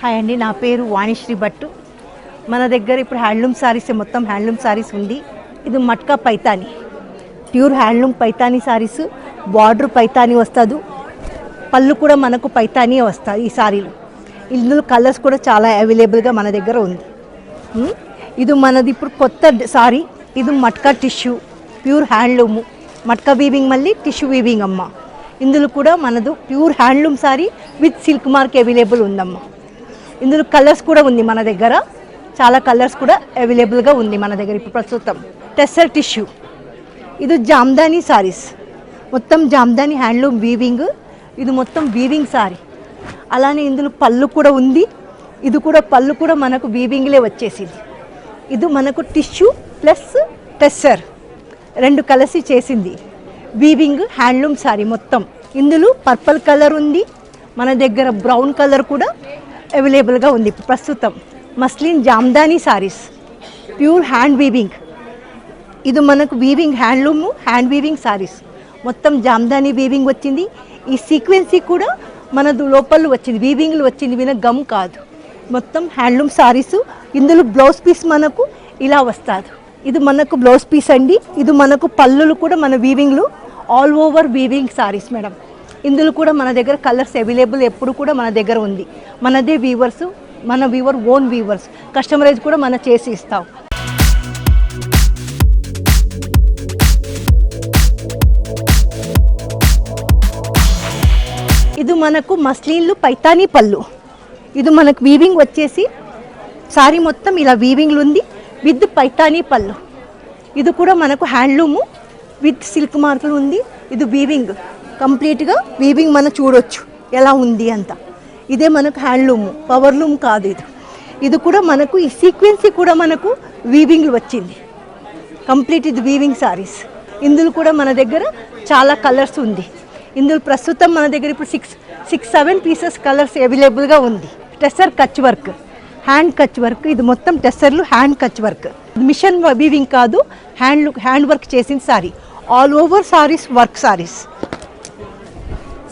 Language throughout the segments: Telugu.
హాయ్ అండి, నా పేరు వాణిశ్రీ భట్టు. మన దగ్గర ఇప్పుడు హ్యాండ్లూమ్ సారీస్, మొత్తం హ్యాండ్లూమ్ సారీస్ ఉంది. ఇది matka Paithani, pure handloom Paithani saris. Border Paithani వస్తుంది, పళ్ళు కూడా మనకు పైతాని వస్తుంది ఈ సారీలు. ఇందులో కలర్స్ కూడా చాలా అవైలబుల్గా మన దగ్గర ఉంది. ఇది మనది ఇప్పుడు కొత్త సారీ. ఇది matka tissue, pure handloom, matka weaving, మళ్ళీ టిష్యూ వీవింగ్ అమ్మ. ఇందులో కూడా మనది pure handloom sari with silk mark available ఉందమ్మ. ఇందులో కలర్స్ కూడా ఉంది మన దగ్గర, చాలా కలర్స్ కూడా అవైలబుల్గా ఉంది మన దగ్గర ఇప్పుడు ప్రస్తుతం. టెస్సర్ టిష్యూ, ఇది జామ్దాని సారీస్, మొత్తం జామ్దాని హ్యాండ్లూమ్ వీవింగ్. ఇది మొత్తం వీవింగ్ సారీ. అలానే ఇందులో పళ్ళు కూడా ఉంది. ఇది కూడా పళ్ళు కూడా మనకు వీవింగ్లే వచ్చేసింది. ఇది మనకు టిష్యూ ప్లస్ టెస్సర్ రెండు కలిసి చేసింది వీవింగ్ హ్యాండ్లూమ్ సారీ మొత్తం. ఇందులో పర్పుల్ కలర్ ఉంది మన దగ్గర, బ్రౌన్ కలర్ కూడా అవైలబుల్గా ఉంది ప్రస్తుతం. Muslin Jamdani saris, pure hand weaving. ఇది మనకు weaving handloom, hand weaving saris, మొత్తం జామ్దాని వీవింగ్ వచ్చింది. ఈ సీక్వెన్సీ కూడా మనది లోపల వచ్చింది, వీవింగ్లు వచ్చింది, విన గమ్ కాదు, మొత్తం హ్యాండ్లూమ్ సారీస్. ఇందులో బ్లౌజ్ పీస్ మనకు ఇలా వస్తుంది. ఇది మనకు బ్లౌజ్ పీస్ అండి. ఇది మనకు పళ్ళులు కూడా మన వీవింగ్లు, all over weaving saris madam. ఇందులో కూడా మన దగ్గర కలర్స్ అవైలబుల్ ఎప్పుడు కూడా మన దగ్గర ఉంది. మనదే వీవర్స్, మన వీవర్ ఓన్ వీవర్స్, కస్టమైజ్ కూడా మనం చేసి ఇస్తాం. ఇది మనకు మస్లిన్లు పైతానీ పళ్ళు. ఇది మనకు వీవింగ్ వచ్చేసి సారీ మొత్తం ఇలా వీవింగ్లు ఉంది విత్ పైతానీ పళ్ళు. ఇది కూడా మనకు హ్యాండ్లూము విత్ సిల్క్ మార్కులు ఉంది. ఇది వీవింగ్ కంప్లీట్గా వీవింగ్ మనం చూడొచ్చు ఎలా ఉంది అంత. ఇదే మనకు హ్యాండ్లూము, పవర్లూమ్ కాదు ఇది. ఇది కూడా మనకు ఈ సీక్వెన్సీ కూడా మనకు వీవింగ్లు వచ్చింది కంప్లీట్. ఇది వీవింగ్ సారీస్. ఇందులో కూడా మన దగ్గర చాలా కలర్స్ ఉంది. ఇందులో ప్రస్తుతం మన దగ్గర ఇప్పుడు 6-7 పీసెస్ కలర్స్ అవైలబుల్గా ఉంది. Tussar Kutch work, hand Kutch work. ఇది మొత్తం టెస్సర్లు hand Kutch work, machine weaving కాదు, హ్యాండ్ వర్క్ చేసిన sari. All over saris work saris.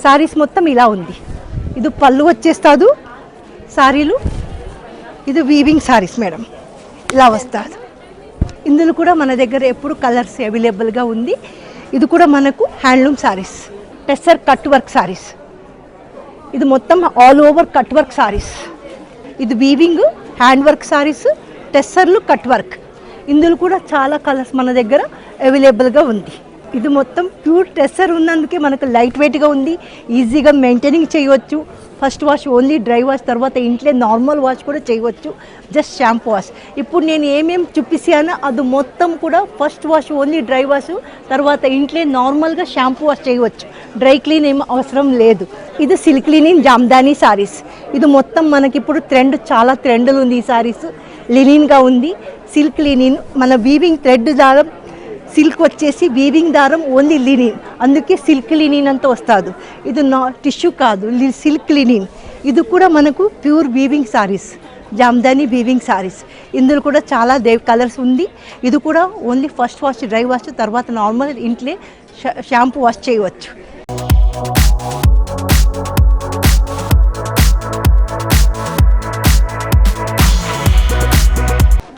Saris మొత్తం ఇలా ఉంది. ఇది పళ్ళు వచ్చేస్తాదు సారీలు. ఇది వీవింగ్ సారీస్ మేడం, ఇలా వస్తుంది. ఇందులో కూడా మన దగ్గర ఎప్పుడు కలర్స్ అవైలబుల్గా ఉంది. ఇది కూడా మనకు handloom saris, tussar cut work saris. ఇది మొత్తం all over cut work saris. ఇది వీవింగ్ హ్యాండ్ వర్క్ సారీస్, టెస్సర్లు కట్ వర్క్. ఇందులో కూడా చాలా కలర్స్ మన దగ్గర అవైలబుల్గా ఉంది. ఇది మొత్తం ప్యూర్ టెస్సర్ ఉన్నందుకే మనకు లైట్ వెయిట్గా ఉంది, ఈజీగా మెయింటైనింగ్ చేయవచ్చు. First wash only dry wash, తర్వాత ఇంట్లో నార్మల్ వాష్ కూడా చేయవచ్చు, జస్ట్ షాంపూ వాష్. ఇప్పుడు నేను ఏమేమి చూపిస్తానో అది మొత్తం కూడా first wash only dry wash, తర్వాత ఇంట్లో నార్మల్గా షాంపూ వాష్ చేయవచ్చు, డ్రై క్లీన్ ఏం అవసరం లేదు. ఇది సిల్క్ లినిన్ జామ్దాని సారీస్. ఇది మొత్తం మనకి ఇప్పుడు చాలా ట్రెండ్లు ఉంది. ఈ సారీస్ లినిన్గా ఉంది, సిల్క్ లినిన్. మన వీవింగ్ థ్రెడ్ దారం సిల్క్ వచ్చేసి వీవింగ్ దారం ఓన్లీ లినిన్, అందుకే సిల్క్ లినిన్ అంతా వస్తుంది. ఇది టిష్యూ కాదు, సిల్క్ లినిన్. ఇది కూడా మనకు pure weaving saris, Jamdani weaving saris. ఇందులో కూడా చాలా కలర్స్ ఉంది. ఇది కూడా only first wash dry wash, తర్వాత నార్మల్ ఇంట్లో షాంపూ వాష్ చేయవచ్చు.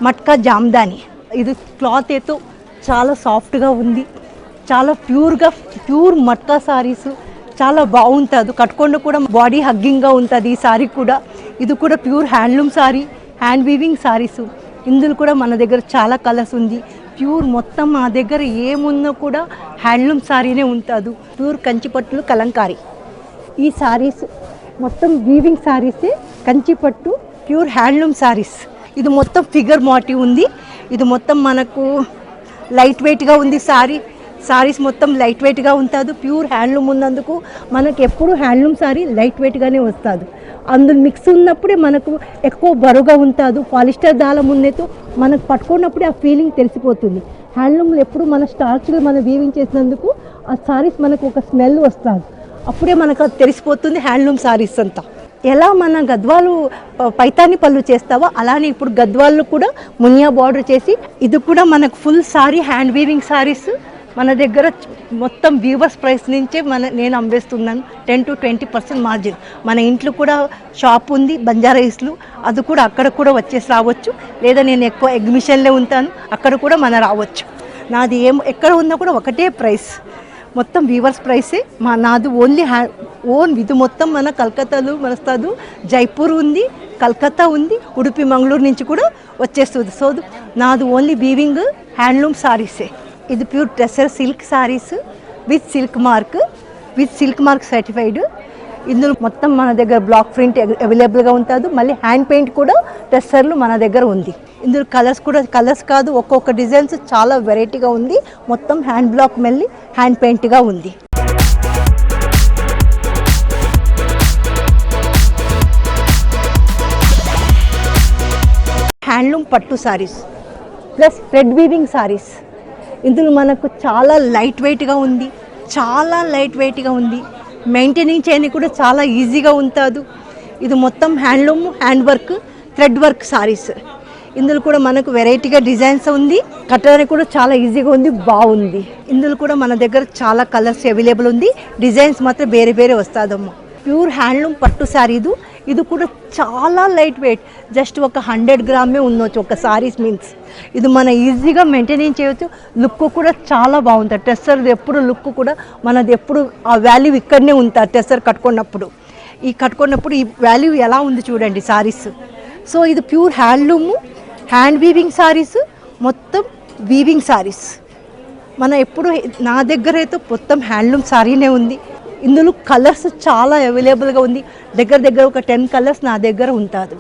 మట్కా జామ్దాని. ఇది క్లాత్ ఏతో చాలా సాఫ్ట్గా ఉంది, చాలా ప్యూర్ మట్కా సారీస్, చాలా బాగుంటుంది. కట్టుకోండి కూడా బాడీ హగ్గింగ్గా ఉంటుంది ఈ సారీ కూడా. ఇది కూడా pure handloom sorry, hand weaving saris. ఇందులో కూడా మన దగ్గర చాలా కలర్స్ ఉంది. ప్యూర్ మొత్తం మన దగ్గర ఏమున్నా కూడా హ్యాండ్లూమ్ సారీనే ఉంటుంది. ప్యూర్ కంచిపట్టులు కలంకారీ. ఈ సారీస్ మొత్తం వీవింగ్ సారీసే, కంచిపట్టు ప్యూర్ హ్యాండ్లూమ్ సారీస్. ఇది మొత్తం ఫిగర్ మోటివ్ ఉంది. ఇది మొత్తం మనకు లైట్ వెయిట్గా ఉంది సారీస్ మొత్తం లైట్ వెయిట్గా ఉంటుంది. ప్యూర్ హ్యాండ్లూమ్ ఉన్నందుకు మనకు ఎప్పుడు హ్యాండ్లూమ్ సారీ లైట్ వెయిట్గానే వస్తుంది. అందులో మిక్స్ ఉన్నప్పుడే మనకు ఎక్కువ బరువుగా ఉంటుంది. పాలిస్టర్ దారం ఉన్నతో మనకు పట్టుకున్నప్పుడే ఆ ఫీలింగ్ తెలిసిపోతుంది. హ్యాండ్లూమ్లో ఎప్పుడు మన స్టార్చ్గా మనం వీవింగ్ చేసినందుకు ఆ సారీస్ మనకు ఒక స్మెల్ వస్తుంది, అప్పుడే మనకు తెలిసిపోతుంది హ్యాండ్లూమ్ సారీస్ అంతా. ఎలా మన గద్వాలు పైతాని పళ్ళు చేస్తావో అలానే ఇప్పుడు గద్వాళ్ళు కూడా మునియా బార్డర్ చేసి, ఇది కూడా మనకు full sorry hand weaving saris, మన దగ్గర మొత్తం వ్యూవర్స్ ప్రైస్ నుంచే నేను అమ్మేస్తున్నాను 10 to 20% మార్జిన్. మన ఇంట్లో కూడా షాప్ ఉంది బంజారా హిల్స్లో, అది కూడా అక్కడ కూడా వచ్చేసి రావచ్చు, లేదా నేను ఎక్కువ ఎగ్జిబిషన్లో ఉంటాను అక్కడ కూడా రావచ్చు. నాది ఎక్కడ ఉన్నా కూడా ఒకటే ప్రైస్, మొత్తం వ్యూవర్స్ ప్రైసే. నాది ఓన్లీ ఓన్ ఇది మొత్తం మన కలకత్తాలో వస్తుంది, జైపూర్ ఉంది, కలకత్తా ఉంది, ఉడుపి మంగళూరు నుంచి కూడా వచ్చేస్తుంది. సో నాది ఓన్లీ వీవింగ్ హ్యాండ్లూమ్ సారీసే. ఇది pure tussar silk saris with silk mark certified. ఇందులో మొత్తం మన దగ్గర బ్లాక్ ప్రింట్ అవైలబుల్గా ఉంటుంది, మళ్ళీ హ్యాండ్ పెయింట్ కూడా టెస్సర్లు మన దగ్గర ఉంది. ఇందులో కలర్స్ కాదు, ఒక్కొక్క డిజైన్స్ చాలా వెరైటీగా ఉంది. మొత్తం హ్యాండ్ బ్లాక్ మళ్ళీ హ్యాండ్ పెయింట్గా ఉంది. హ్యాండ్లూమ్ పట్టు saris plus thread weaving saris. ఇందులో మనకు చాలా లైట్ వెయిట్గా ఉంది, మెయింటైనింగ్ చేయడానికి కూడా చాలా ఈజీగా ఉంటుంది. ఇది మొత్తం handloom, hand work, thread work saris. ఇందులో కూడా మనకు వెరైటీగా డిజైన్స్ ఉంది, కట్టడానికి కూడా చాలా ఈజీగా ఉంది, బాగుంది. ఇందులో కూడా మన దగ్గర చాలా కలర్స్ అవైలబుల్ ఉంది, డిజైన్స్ మాత్రం వేరే వస్తుందమ్మా. ప్యూర్ హ్యాండ్లూమ్ పట్టు సారీ ఇది కూడా చాలా లైట్ వెయిట్, జస్ట్ ఒక 100 గ్రామే ఉండొచ్చు ఒక సారీస్ మీన్స్. ఇది మన ఈజీగా మెయింటైన్ చేయవచ్చు, లుక్ కూడా చాలా బాగుంటుంది. టెస్సర్ ఎప్పుడు లుక్ కూడా మనది ఎప్పుడు ఆ వాల్యూ ఇక్కడనే ఉంటుంది. టెస్సర్ కట్టుకున్నప్పుడు ఈ వాల్యూ ఎలా ఉంది చూడండి సారీస్. సో ఇది pure handloom, hand weaving saris, మొత్తం వీవింగ్ సారీస్. ఎప్పుడు నా దగ్గర అయితే మొత్తం హ్యాండ్లూమ్ సారీనే ఉంది. ఇందులో కలర్స్ చాలా అవైలబుల్గా ఉంది, దగ్గర ఒక 10 కలర్స్ నా దగ్గర ఉంటుంది.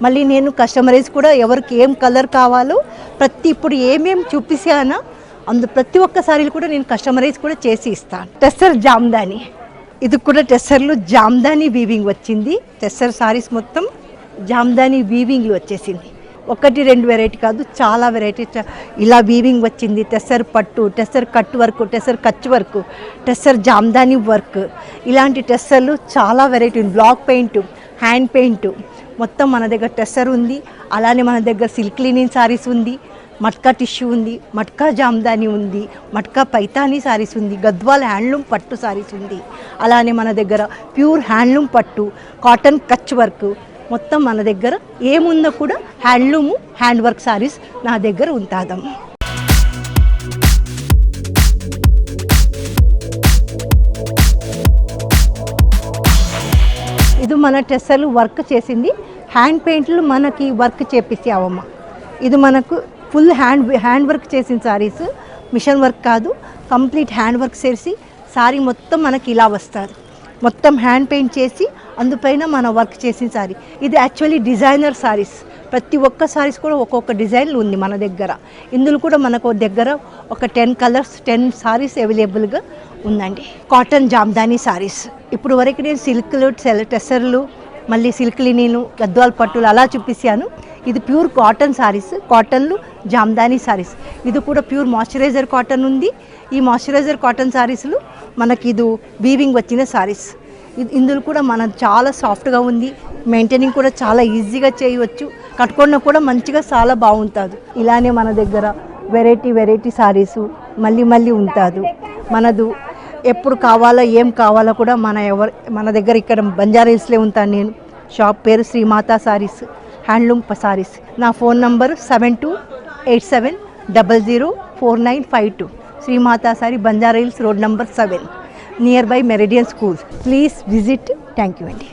మళ్ళీ నేను కస్టమైజ్ కూడా ఎవరికి ఏం కలర్ కావాలో ఇప్పుడు ఏమేమి చూపిస్తానో ప్రతి ఒక్క సారీలు కూడా నేను కస్టమైజ్ కూడా చేసి ఇస్తాను. టెస్సర్ జామ్దాని, ఇది కూడా టెస్సర్లో జామ్దాని వీవింగ్ వచ్చింది. టెస్సర్ సారీస్ మొత్తం జామ్దాని వీవింగ్లో వచ్చేసింది. 1-2 వెరైటీ కాదు, చాలా వెరైటీ ఇలా వీవింగ్ వచ్చింది. టెస్సర్ పట్టు, tussar cut work, tussar Kutch work, tussar Jamdani work, ఇలాంటి టెస్సర్లు చాలా variety. Block paint, hand paint, మొత్తం మన దగ్గర టెస్సర్ ఉంది. అలానే మన దగ్గర సిల్క్ లినిన్ సారీస్ ఉంది, మట్కా టిష్యూ ఉంది, మట్కా జామ్దాని ఉంది, మట్కా పైతానీ సారీస్ ఉంది, గద్వాల్ హ్యాండ్లూమ్ పట్టు సారీస్ ఉంది. అలానే మన దగ్గర ప్యూర్ హ్యాండ్లూమ్ పట్టు, కాటన్ కచ్ వర్క్, మొత్తం మన దగ్గర ఏముందో కూడా హ్యాండ్లూము, హ్యాండ్ వర్క్ సారీస్ నా దగ్గర ఉంటుందమ్మ. ఇది మన టెస్సర్లు వర్క్ చేసింది, హ్యాండ్ పెయింట్లు మనకి వర్క్ చేపించావమ్మ. ఇది మనకు ఫుల్ హ్యాండ్ వర్క్ చేసిన సారీస్, మిషన్ వర్క్ కాదు, కంప్లీట్ హ్యాండ్ వర్క్ చేసి సారీ మొత్తం మనకి ఇలా వస్తుంది. మొత్తం హ్యాండ్ పెయింట్ చేసి అందుపైన మన వర్క్ చేసిన సారీ. ఇది యాక్చువల్లీ డిజైనర్ సారీస్, ప్రతి ఒక్క సారీస్ కూడా ఒక్కొక్క డిజైన్లు ఉంది మన దగ్గర. ఇందులో కూడా మనకు దగ్గర ఒక 10 కలర్స్, 10 సారీస్ అవైలబుల్గా ఉందండి. కాటన్ జామ్దాని సారీస్, ఇప్పుడు వరకు నేను సిల్క్లు, టెస్సర్లు, మళ్ళీ సిల్క్ లినిను, గద్వాల్ పట్టులు అలా చూపిస్తాను. ఇది ప్యూర్ కాటన్ సారీస్, కాటన్లు జామ్దాని సారీస్. ఇది కూడా ప్యూర్ మాయిశ్చరైజర్ కాటన్ ఉంది. ఈ మాయిశ్చరైజర్ కాటన్ సారీస్లు మనకి ఇది వీవింగ్ వచ్చిన సారీస్. ఇందులో కూడా చాలా సాఫ్ట్గా ఉంది, మెయింటైనింగ్ కూడా చాలా ఈజీగా చేయవచ్చు, కట్టుకున్న కూడా మంచిగా చాలా బాగుంటుంది. ఇలానే మన దగ్గర వెరైటీ సారీసు మళ్ళీ ఉంటుంది. మనదు ఎప్పుడు కావాలో ఏం కావాలో కూడా మన దగ్గర ఇక్కడ బంజారా హిల్స్లో ఉంటాను నేను. షాప్ పేరు శ్రీమాత సారీస్, హ్యాండ్లూమ్ సారీస్. నా phone number 7287004952. Srimata sorry, Banjara hills, road number 7, near by meridian school. Please visit. Thank you అండి.